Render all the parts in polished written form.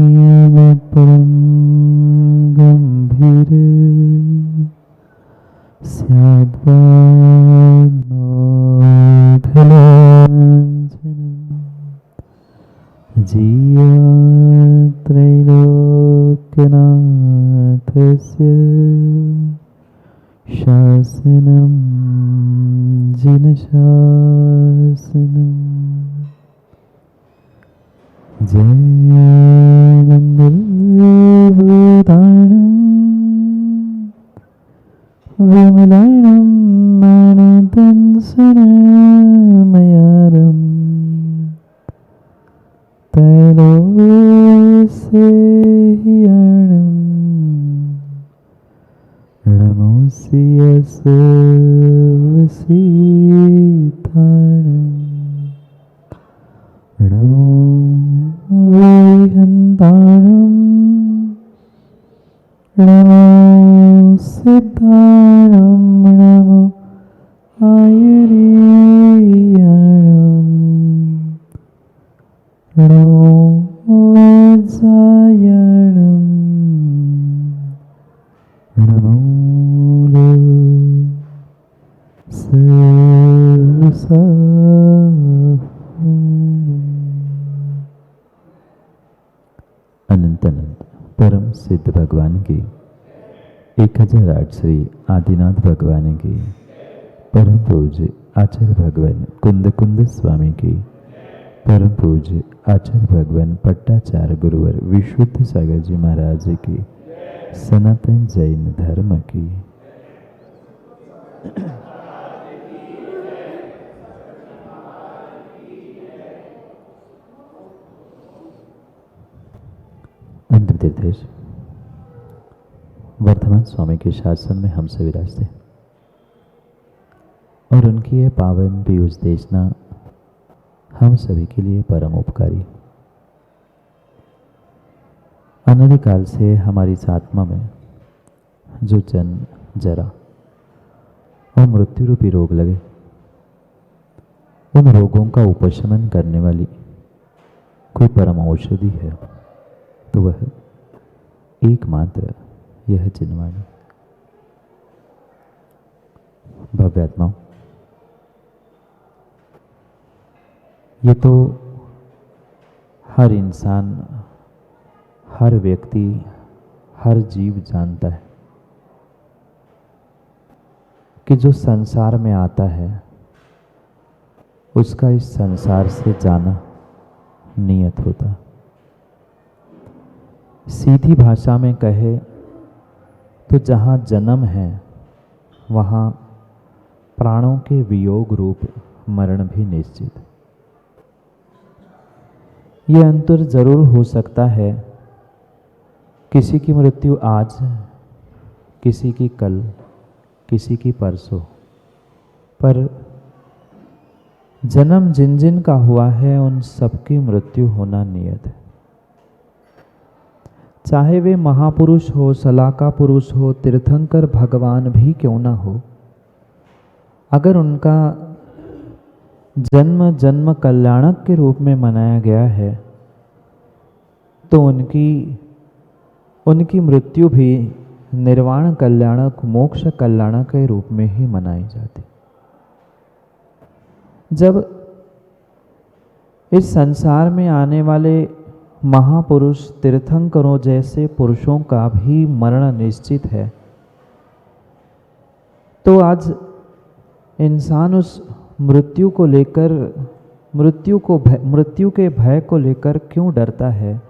श्रीमत्परं गम्भीर स्याद्वानोऽखिलाञ्छनं जीयत्रैलोक्यनाथस्य शासनं जिनशासनम्। जय मंगलभूताणं विमलाणं मानदंसनमयारं त्रैलोक्यसेह्यं नमोऽस्ति यस्वसीताणं नमो वैहन्ताणं नमो सिद्धाणं नमो आयुर्याणं नमो वज्रायणं नमो अनंत अनंत परम सिद्ध भगवान की 1008 श्री आदिनाथ भगवान की परम पूज्य आचार्य भगवान कुंद कुंद स्वामी की परम पूज्य आचार्य भगवान पट्टाचार्य गुरुवर विशुद्ध सागर जी महाराज की सनातन जैन धर्म की अंतर्देश वर्धमान स्वामी के शासन में हम सभी विराजते और उनकी यह पावन पीयूष देशना हम सभी के लिए परम उपकारी। अनादिकाल से हमारी इस आत्मा में जो जन्म जरा और मृत्यु रूपी रोग लगे, उन रोगों का उपशमन करने वाली कोई परम औषधि है तो वह एकमात्र यह जिनवाणी। भव्य आत्माओं, ये तो हर इंसान, हर व्यक्ति, हर जीव जानता है कि जो संसार में आता है उसका इस संसार से जाना नियत होता। सीधी भाषा में कहे तो जहाँ जन्म है वहाँ प्राणों के वियोग रूप मरण भी निश्चित। ये अंतर जरूर हो सकता है, किसी की मृत्यु आज, किसी की कल, किसी की परसों, पर जन्म जिन जिन का हुआ है उन सबकी मृत्यु होना नियत है। चाहे वे महापुरुष हो, सलाका पुरुष हो, तीर्थंकर भगवान भी क्यों ना हो, अगर उनका जन्म जन्म कल्याणक के रूप में मनाया गया है तो उनकी मृत्यु भी निर्वाण कल्याणक, मोक्ष कल्याणक के रूप में ही मनाई जाती। जब इस संसार में आने वाले महापुरुष, तीर्थंकरों जैसे पुरुषों का भी मरण निश्चित है, तो आज इंसान उस मृत्यु को लेकर, मृत्यु के भय को लेकर क्यों डरता है,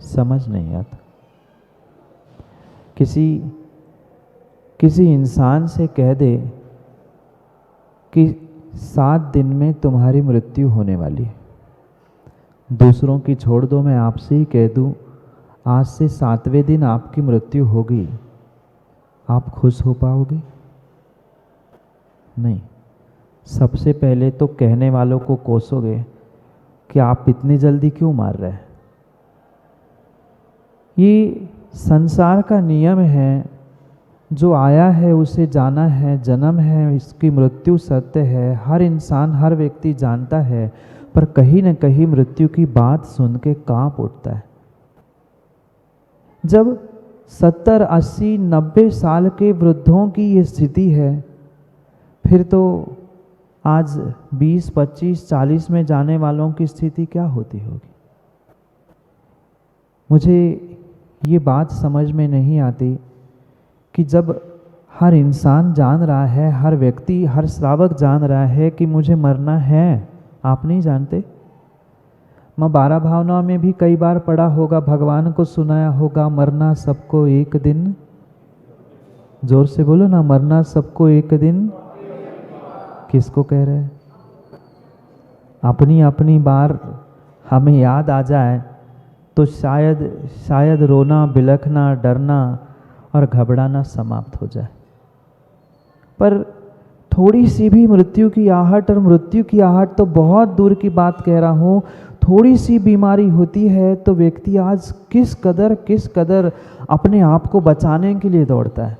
समझ नहीं आता। किसी इंसान से कह दे कि 7 दिन में तुम्हारी मृत्यु होने वाली है, दूसरों की छोड़ दो, मैं आपसे ही कह दूं आज से 7वें दिन आपकी मृत्यु होगी, आप खुश हो पाओगे? नहीं। सबसे पहले तो कहने वालों को कोसोगे कि आप इतनी जल्दी क्यों मार रहे हैं। ये संसार का नियम है, जो आया है उसे जाना है, जन्म है इसकी मृत्यु सत्य है, हर इंसान हर व्यक्ति जानता है, पर कहीं न कहीं मृत्यु की बात सुन के कांप उठता है। जब 70, 80, 90 साल के वृद्धों की ये स्थिति है, फिर तो आज 20, 25, 40 में जाने वालों की स्थिति क्या होती होगी। मुझे ये बात समझ में नहीं आती कि जब हर इंसान जान रहा है, हर व्यक्ति, हर श्रावक जान रहा है कि मुझे मरना है, आप नहीं जानते। माँ 12 भावनाओं में भी कई बार पढ़ा होगा, भगवान को सुनाया होगा, मरना सबको एक दिन, जोर से बोलो ना, मरना सबको एक दिन। किसको कह रहे हैं? अपनी अपनी बार हमें याद आ जाए तो शायद रोना, बिलखना, डरना और घबराना समाप्त हो जाए। पर थोड़ी सी भी मृत्यु की आहट, और मृत्यु की आहट तो बहुत दूर की बात कह रहा हूँ, थोड़ी सी बीमारी होती है तो व्यक्ति आज किस कदर अपने आप को बचाने के लिए दौड़ता है।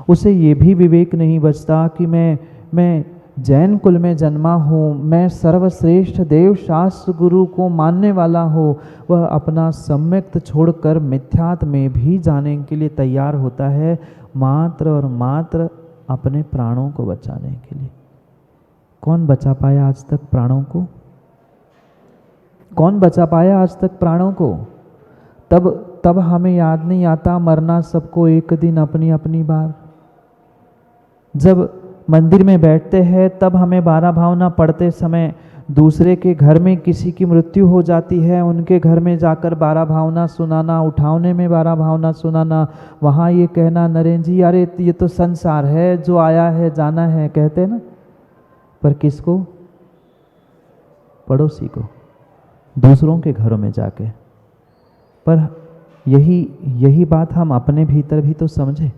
उसे ये भी विवेक नहीं बचता कि मैं जैन कुल में जन्मा हूँ, मैं सर्वश्रेष्ठ देव शास्त्र गुरु को मानने वाला हूँ। वह अपना सम्यक्त छोड़कर मिथ्यात्व में भी जाने के लिए तैयार होता है, मात्र और मात्र अपने प्राणों को बचाने के लिए। कौन बचा पाया आज तक प्राणों को? कौन बचा पाया आज तक प्राणों को? तब हमें याद नहीं आता मरना सबको एक दिन, अपनी अपनी बार। जब मंदिर में बैठते हैं तब हमें 12 भावना पढ़ते समय दूसरे के घर में किसी की मृत्यु हो जाती है, उनके घर में जाकर 12 भावना सुनाना, उठावने में 12 भावना सुनाना, वहाँ ये कहना, नरेंद्र जी अरे ये तो संसार है, जो आया है जाना है, कहते हैं ना। पर किसको? पड़ोसी को, दूसरों के घरों में जाके। पर यही बात हम अपने भीतर भी तो समझे।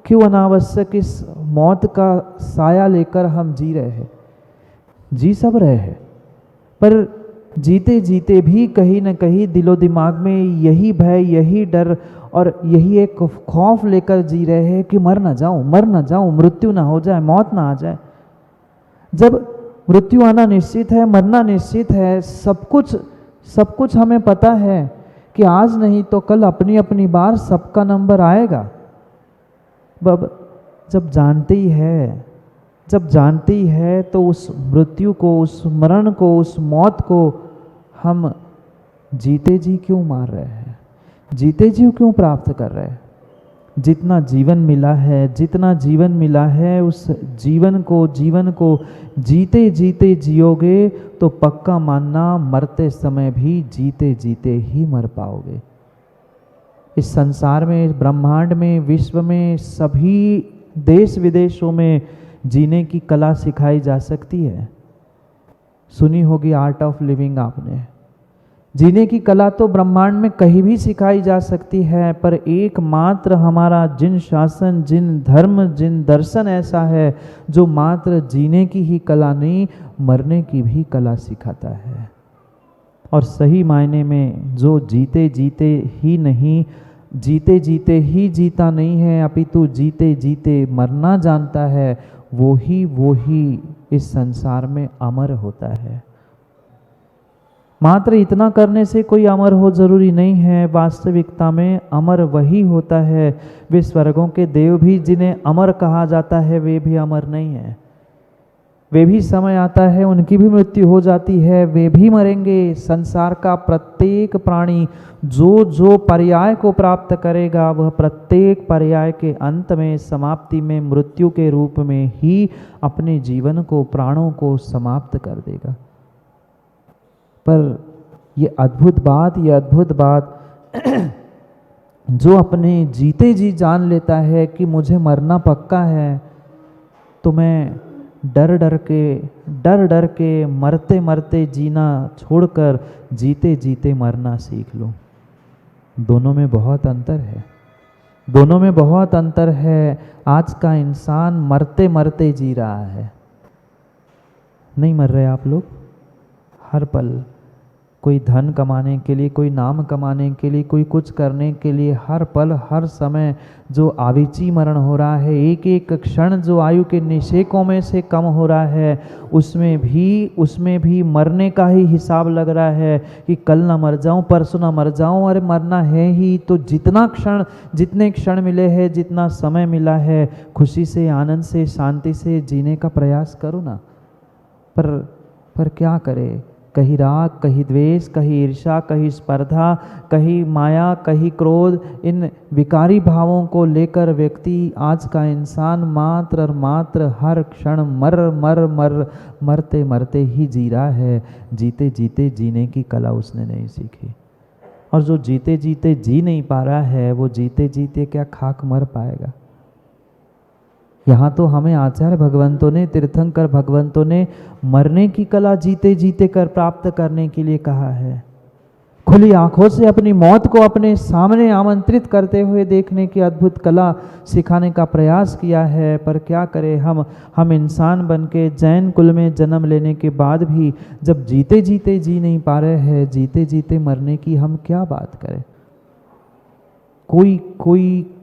क्यों अनावश्यक इस मौत का साया लेकर हम जी रहे हैं? जी सब रहे हैं, पर जीते जीते भी कहीं न कहीं दिलो दिमाग में यही भय, यही डर और यही एक खौफ लेकर जी रहे हैं कि मर ना जाऊं, मृत्यु ना हो जाए, मौत ना आ जाए। जब मृत्यु आना निश्चित है, मरना निश्चित है, सब कुछ हमें पता है कि आज नहीं तो कल अपनी अपनी बार सबका नंबर आएगा। जब जानते ही है तो उस मृत्यु को, उस मरण को, उस मौत को हम जीते जी क्यों मार रहे हैं? जीते जी क्यों प्राप्त कर रहे हैं? जितना जीवन मिला है उस जीवन को जीते जीते जियोगे तो पक्का मानना मरते समय भी जीते जीते ही मर पाओगे। इस संसार में, इस ब्रह्मांड में, विश्व में, सभी देश विदेशों में जीने की कला सिखाई जा सकती है। सुनी होगी आर्ट ऑफ लिविंग आपने। जीने की कला तो ब्रह्मांड में कहीं भी सिखाई जा सकती है, पर एकमात्र हमारा जिन शासन, जिन धर्म, जिन दर्शन ऐसा है जो मात्र जीने की ही कला नहीं, मरने की भी कला सिखाता है। और सही मायने में जो जीते जीते ही जीता नहीं है, अपितु जीते जीते मरना जानता है, वो ही इस संसार में अमर होता है। मात्र इतना करने से कोई अमर हो जरूरी नहीं है। वास्तविकता में अमर वही होता है। वे स्वर्गों के देव भी जिन्हें अमर कहा जाता है, वे भी अमर नहीं है। वे भी समय आता है, उनकी भी मृत्यु हो जाती है, वे भी मरेंगे। संसार का प्रत्येक प्राणी जो पर्याय को प्राप्त करेगा, वह प्रत्येक पर्याय के अंत में, समाप्ति में, मृत्यु के रूप में ही अपने जीवन को, प्राणों को समाप्त कर देगा। पर ये अद्भुत बात जो अपने जीते जी जान लेता है कि मुझे मरना पक्का है, तो मैं डर डर के मरते मरते जीना छोड़कर जीते जीते मरना सीख लूं। दोनों में बहुत अंतर है। आज का इंसान मरते मरते जी रहा है। नहीं मर रहे आप लोग? हर पल कोई धन कमाने के लिए, कोई नाम कमाने के लिए, कोई कुछ करने के लिए हर पल हर समय जो आविची मरण हो रहा है, एक एक क्षण जो आयु के निषेकों में से कम हो रहा है, उसमें भी मरने का ही हिसाब लग रहा है कि कल ना मर जाऊं, परसों ना मर जाऊं, अरे मरना है ही तो जितने क्षण मिले हैं, जितना समय मिला है, खुशी से, आनंद से, शांति से जीने का प्रयास करो ना। पर क्या करे, कहीं राग, कहीं द्वेष, कहीं ईर्ष्या, कहीं स्पर्धा, कहीं माया, कहीं क्रोध, इन विकारी भावों को लेकर व्यक्ति, आज का इंसान मात्र और मात्र हर क्षण मरते मरते ही जी रहा है। जीते जीते जीने की कला उसने नहीं सीखी। और जो जीते जीते जी नहीं पा रहा है, वो जीते जीते क्या खाक मर पाएगा। यहाँ तो हमें आचार्य भगवंतों ने, तीर्थंकर भगवंतों ने मरने की कला जीते जीते कर प्राप्त करने के लिए कहा है। खुली आंखों से अपनी मौत को अपने सामने आमंत्रित करते हुए देखने की अद्भुत कला सिखाने का प्रयास किया है। पर क्या करें, हम इंसान बन के जैन कुल में जन्म लेने के बाद भी जब जीते जीते जी नहीं पा रहे हैं, जीते जीते मरने की हम क्या बात करें।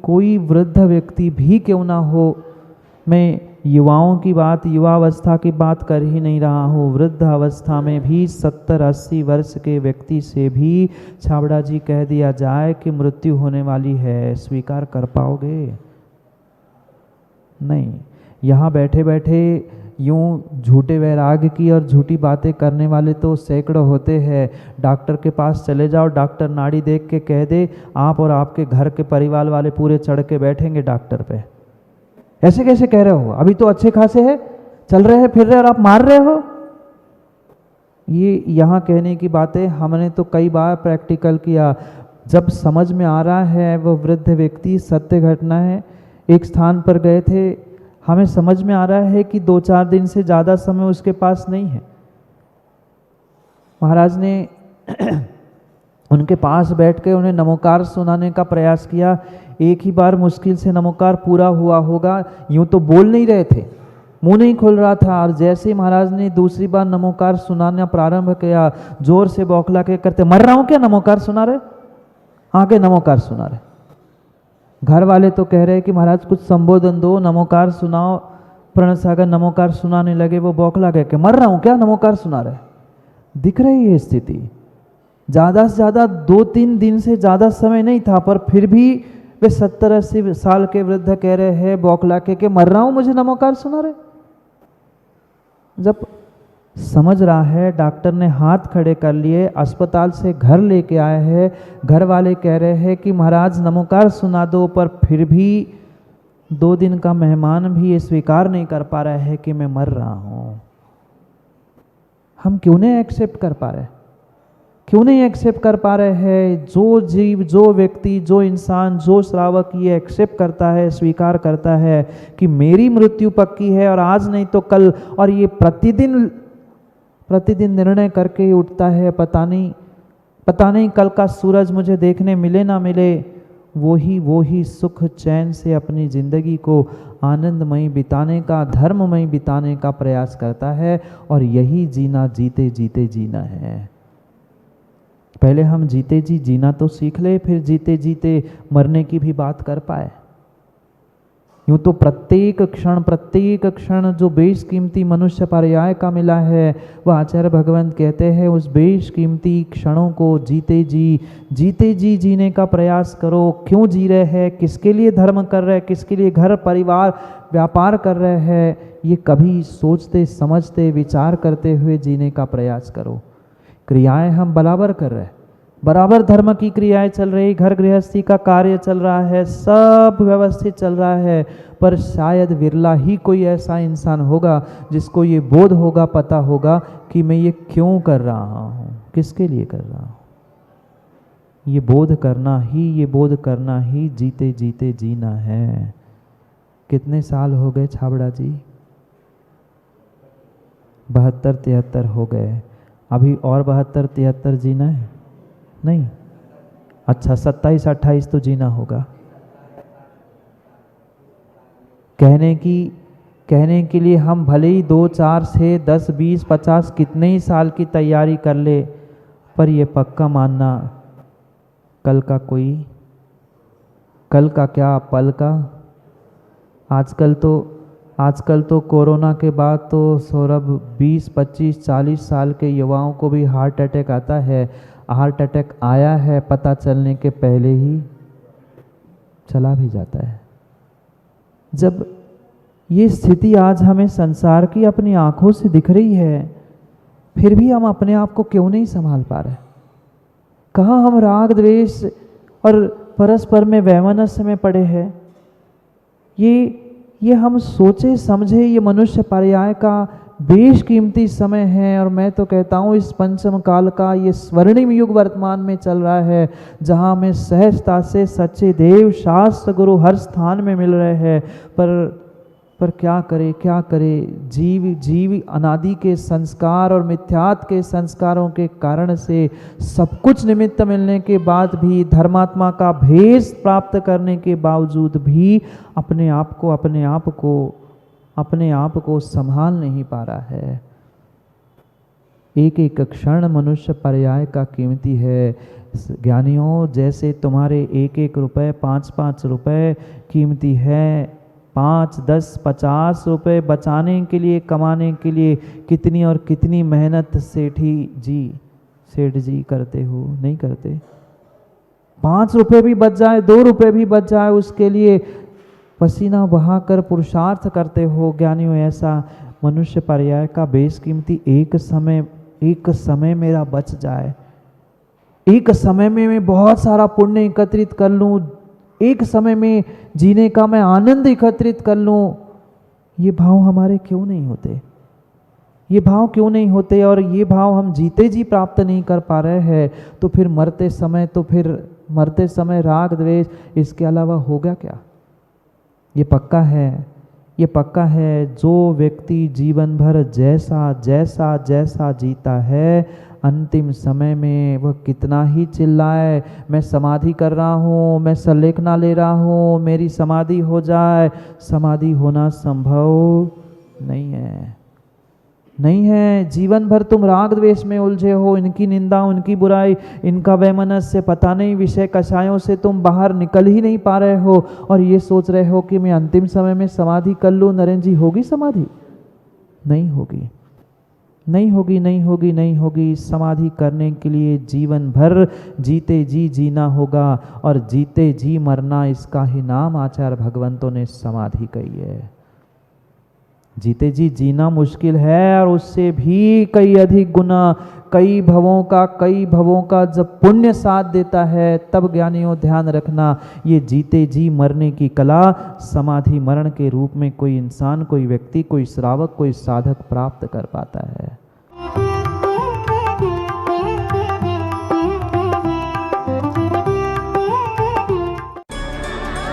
कोई वृद्ध व्यक्ति भी क्यों ना हो, मैं युवाओं की बात, युवावस्था की बात कर ही नहीं रहा हूँ, वृद्ध अवस्था में भी 70-80 वर्ष के व्यक्ति से भी छाबड़ा जी कह दिया जाए कि मृत्यु होने वाली है, स्वीकार कर पाओगे? नहीं। यहाँ बैठे बैठे यूं झूठे वैराग की और झूठी बातें करने वाले तो सैकड़ों होते हैं। डॉक्टर के पास चले जाओ, डॉक्टर नाड़ी देख के कह दे, आप और आपके घर के परिवार वाले पूरे चढ़ के बैठेंगे डॉक्टर पे। ऐसे कैसे कह रहे हो, अभी तो अच्छे खासे है, चल रहे हैं, फिर रहे और आप मार रहे हो। ये यहाँ कहने की बातें हमने तो कई बार प्रैक्टिकल किया। जब समझ में आ रहा है वो वृद्ध व्यक्ति, सत्य घटना है, एक स्थान पर गए थे, हमें समझ में आ रहा है कि 2-4 दिन से ज़्यादा समय उसके पास नहीं है। महाराज ने उनके पास बैठ के उन्हें नमोकार सुनाने का प्रयास किया। एक ही बार मुश्किल से नमोकार पूरा हुआ होगा, यूं तो बोल नहीं रहे थे, मुंह नहीं खोल रहा था। और जैसे ही महाराज ने दूसरी बार नमोकार सुनाना प्रारंभ किया, जोर से बौखला के करते, मर रहा हूं क्या, नमोकार सुना रहे? आगे नमोकार सुना रहे। घर वाले तो कह रहे कि महाराज कुछ संबोधन दो, नमोकार सुनाओ। प्रणत सागर नमोकार सुनाने लगे, वो बौखला कह के, मर रहा हूं क्या, नमोकार सुना रहे। दिख रही है स्थिति। ज़्यादा से ज़्यादा 2-3 दिन से ज़्यादा समय नहीं था, पर फिर भी वे 70-80 साल के वृद्ध कह रहे हैं बौखला के मर रहा हूं, मुझे नमोकार सुना रहे। जब समझ रहा है, डॉक्टर ने हाथ खड़े कर लिए, अस्पताल से घर लेके आए हैं, घर वाले कह रहे हैं कि महाराज नमोकार सुना दो, पर फिर भी 2 दिन का मेहमान भी ये स्वीकार नहीं कर पा रहा है कि मैं मर रहा हूं। हम क्यों नहीं एक्सेप्ट कर पा रहे, क्यों नहीं एक्सेप्ट कर पा रहे हैं? जो जीव, जो व्यक्ति, जो इंसान, जो श्रावक ये एक्सेप्ट करता है, स्वीकार करता है कि मेरी मृत्यु पक्की है और आज नहीं तो कल, और ये प्रतिदिन निर्णय करके ही उठता है, पता नहीं कल का सूरज मुझे देखने मिले ना मिले, वो ही सुख चैन से अपनी जिंदगी को आनंदमयी बिताने का, धर्ममयी बिताने का प्रयास करता है। और यही जीना जीते जीते जीना है। पहले हम जीते जी जीना तो सीख ले, फिर जीते जीते मरने की भी बात कर पाए। यूं तो प्रत्येक क्षण जो बेशकीमती मनुष्य पर्याय का मिला है, वह आचार्य भगवंत कहते हैं उस बेशकीमती क्षणों को जीते जी जीने का प्रयास करो। क्यों जी रहे हैं, किसके लिए धर्म कर रहे हैं, किसके लिए घर परिवार व्यापार कर रहे हैं, ये कभी सोचते समझते विचार करते हुए जीने का प्रयास करो। क्रियाएं हम बराबर कर रहे हैं, बराबर धर्म की क्रियाएं चल रही, घर गृहस्थी का कार्य चल रहा है, सब व्यवस्थित चल रहा है, पर शायद विरला ही कोई ऐसा इंसान होगा जिसको ये बोध होगा, पता होगा कि मैं ये क्यों कर रहा हूँ, किसके लिए कर रहा हूँ। ये बोध करना ही जीते जीते जीना है। कितने साल हो गए छाबड़ा जी? 72-73 हो गए। अभी और 72-73 जीना है? नहीं, अच्छा 27-28 तो जीना होगा। कहने के लिए हम भले ही 2, 4, 6, 10, 20, 50 कितने ही साल की तैयारी कर ले, पर ये पक्का मानना कल का क्या पल का। आजकल तो कोरोना के बाद तो सौरभ 20, 25, 40 साल के युवाओं को भी हार्ट अटैक आता है। हार्ट अटैक आया है पता चलने के पहले ही चला भी जाता है। जब ये स्थिति आज हमें संसार की अपनी आंखों से दिख रही है, फिर भी हम अपने आप को क्यों नहीं संभाल पा रहे? कहाँ हम राग द्वेष और परस्पर में वैमनस्य में पड़े हैं? ये हम सोचे समझे ये मनुष्य पर्याय का बेशकीमती समय है। और मैं तो कहता हूँ इस पंचम काल का ये स्वर्णिम युग वर्तमान में चल रहा है, जहाँ हमें सहजता से सच्चे देव शास्त्र गुरु हर स्थान में मिल रहे हैं। पर क्या करे जीव अनादि के संस्कार और मिथ्यात्व के संस्कारों के कारण से सब कुछ निमित्त मिलने के बाद भी, धर्मात्मा का भेष प्राप्त करने के बावजूद भी अपने आप को संभाल नहीं पा रहा है। एक एक क्षण मनुष्य पर्याय का कीमती है। ज्ञानियों, जैसे तुम्हारे एक एक रुपए 5-5 रुपए कीमती है, 5, 10, 50 रुपए बचाने के लिए, कमाने के लिए कितनी और कितनी मेहनत सेठ जी करते हो, नहीं करते? 5 रुपए भी बच जाए, 2 रुपए भी बच जाए, उसके लिए पसीना बहाकर पुरुषार्थ करते हो। ज्ञानियों, ऐसा मनुष्य पर्याय का बेशकीमती एक समय मेरा बच जाए, एक समय में मैं बहुत सारा पुण्य एकत्रित कर लूँ, एक समय में जीने का मैं आनंद एकत्रित कर लूँ, ये भाव हमारे क्यों नहीं होते? ये भाव क्यों नहीं होते? और ये भाव हम जीते जी प्राप्त नहीं कर पा रहे हैं, तो फिर मरते समय राग द्वेष, इसके अलावा होगा क्या? ये पक्का है जो व्यक्ति जीवन भर जैसा जीता है, अंतिम समय में वह कितना ही चिल्लाए मैं समाधि कर रहा हूँ, मैं संलेखना ले रहा हूँ, मेरी समाधि हो जाए, समाधि होना संभव नहीं है। जीवन भर तुम राग द्वेष में उलझे हो, इनकी निंदा, उनकी बुराई, इनका वैमनस्य, पता नहीं विषय कषायों से तुम बाहर निकल ही नहीं पा रहे हो, और ये सोच रहे हो कि मैं अंतिम समय में समाधि कर लूँ। नरेंद्र जी, होगी समाधि? नहीं होगी। समाधि करने के लिए जीवन भर जीते जी जीना होगा, और जीते जी मरना, इसका ही नाम आचार्य भगवंतों ने समाधि कही है। जीते जी जीना मुश्किल है, और उससे भी कई अधिक गुना, कई भवों का जब पुण्य साथ देता है, तब ज्ञानियों ध्यान रखना, ये जीते जी मरने की कला समाधि मरण के रूप में कोई इंसान, कोई व्यक्ति, कोई श्रावक, कोई साधक प्राप्त कर पाता है।